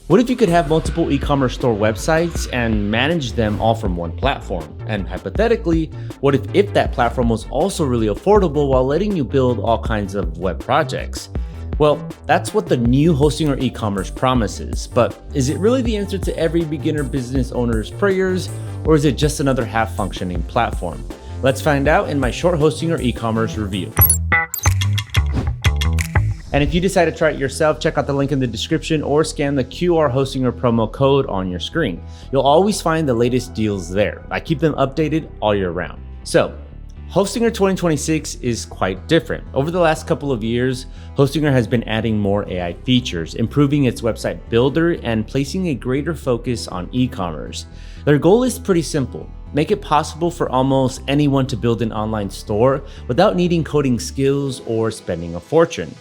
What if you could have multiple e-commerce store websites and manage them all from one platform? And hypothetically, what if that platform was also really affordable while letting you build all kinds of web projects? Well, that's what the new Hostinger e-commerce promises, but is it really the answer to every beginner business owner's prayers, or is it just another half-functioning platform? Let's find out in my short Hostinger e-commerce review. And if you decide to try it yourself, check out the link in the description or scan the QR Hostinger promo code on your screen. You'll always find the latest deals there. I keep them updated all year round. So, Hostinger 2026 is quite different. Over the last couple of years, Hostinger has been adding more AI features, improving its website builder, and placing a greater focus on e-commerce. Their goal is pretty simple. Make it possible for almost anyone to build an online store without needing coding skills or spending a fortune.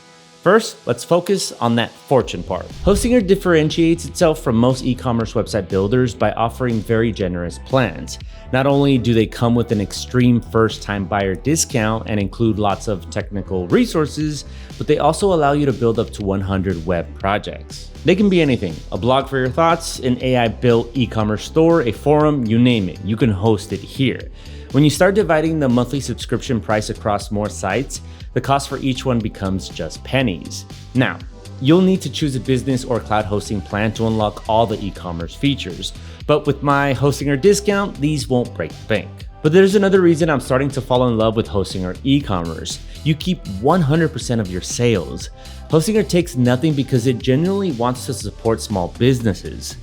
First, let's focus on that fortune part. Hostinger differentiates itself from most e-commerce website builders by offering very generous plans. Not only do they come with an extreme first-time buyer discount and include lots of technical resources, but they also allow you to build up to 100 web projects. They can be anything: a blog for your thoughts, an AI-built e-commerce store, a forum, you name it, you can host it here. When you start dividing the monthly subscription price across more sites, the cost for each one becomes just pennies. Now, you'll need to choose a business or cloud hosting plan to unlock all the e-commerce features, but with my Hostinger discount, these won't break the bank. But there's another reason I'm starting to fall in love with Hostinger e-commerce. You keep 100% of your sales. Hostinger takes nothing because it genuinely wants to support small businesses.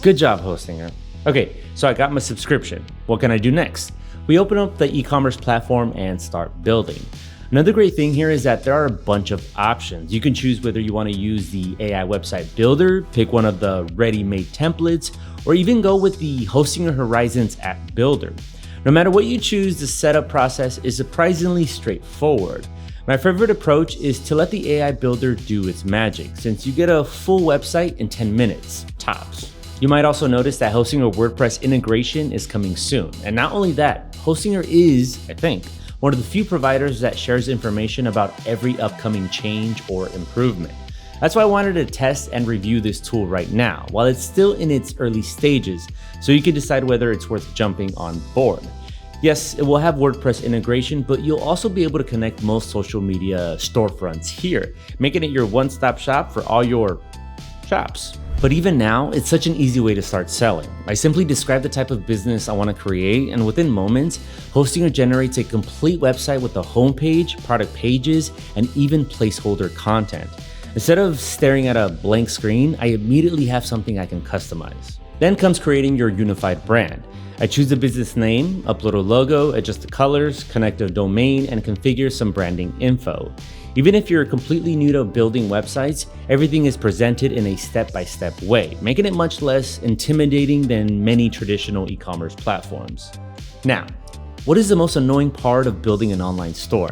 Good job, Hostinger. Okay, so I got my subscription. What can I do next? We open up the e-commerce platform and start building. Another great thing here is that there are a bunch of options. You can choose whether you want to use the AI website builder, pick one of the ready-made templates, or even go with the Hostinger Horizons app builder. No matter what you choose, the setup process is surprisingly straightforward. My favorite approach is to let the AI builder do its magic, since you get a full website in 10 minutes, tops. You might also notice that Hostinger WordPress integration is coming soon. And not only that, Hostinger is, I think, one of the few providers that shares information about every upcoming change or improvement. That's why I wanted to test and review this tool right now, while it's still in its early stages, so you can decide whether it's worth jumping on board. Yes, it will have WordPress integration, but you'll also be able to connect most social media storefronts here, making it your one-stop shop for all your shops. But even now, it's such an easy way to start selling. I simply describe the type of business I want to create, and within moments, Hostinger generates a complete website with a homepage, product pages, and even placeholder content. Instead of staring at a blank screen, I immediately have something I can customize. Then comes creating your unified brand. I choose a business name, upload a logo, adjust the colors, connect a domain, and configure some branding info. Even if you're completely new to building websites, everything is presented in a step-by-step way, making it much less intimidating than many traditional e-commerce platforms. Now, what is the most annoying part of building an online store?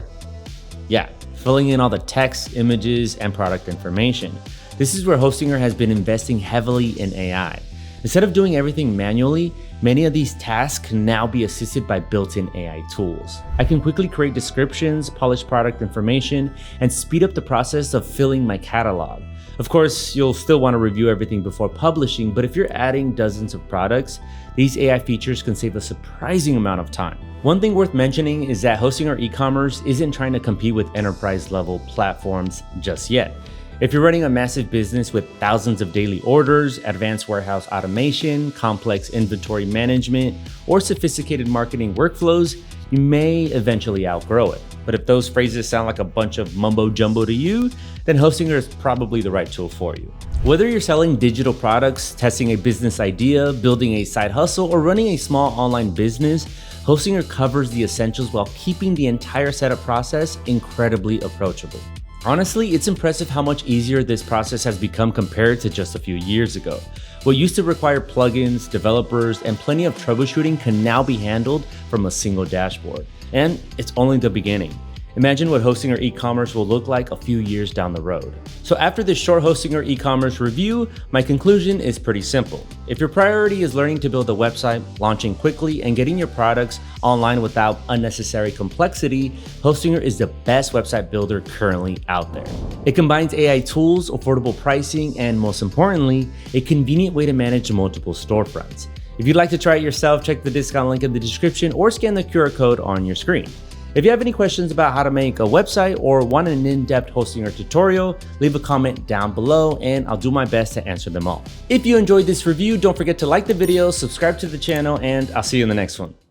Yeah, filling in all the text, images, and product information. This is where Hostinger has been investing heavily in AI. Instead of doing everything manually, many of these tasks can now be assisted by built-in AI tools. I can quickly create descriptions, polish product information, and speed up the process of filling my catalog. Of course, you'll still want to review everything before publishing, but if you're adding dozens of products, these AI features can save a surprising amount of time. One thing worth mentioning is that Hostinger e-commerce isn't trying to compete with enterprise-level platforms just yet. If you're running a massive business with thousands of daily orders, advanced warehouse automation, complex inventory management, or sophisticated marketing workflows, you may eventually outgrow it. But if those phrases sound like a bunch of mumbo jumbo to you, then Hostinger is probably the right tool for you. Whether you're selling digital products, testing a business idea, building a side hustle, or running a small online business, Hostinger covers the essentials while keeping the entire setup process incredibly approachable. Honestly, it's impressive how much easier this process has become compared to just a few years ago. What used to require plugins, developers, and plenty of troubleshooting can now be handled from a single dashboard. And it's only the beginning. Imagine what hosting or e-commerce will look like a few years down the road. So after this short hosting or e-commerce review, my conclusion is pretty simple. If your priority is learning to build a website, launching quickly, and getting your products online without unnecessary complexity, Hostinger is the best website builder currently out there. It combines AI tools, affordable pricing, and most importantly, a convenient way to manage multiple storefronts. If you'd like to try it yourself, check the discount link in the description or scan the QR code on your screen. If you have any questions about how to make a website or want an in-depth Hostinger tutorial, leave a comment down below and I'll do my best to answer them all. If you enjoyed this review, don't forget to like the video, subscribe to the channel, and I'll see you in the next one.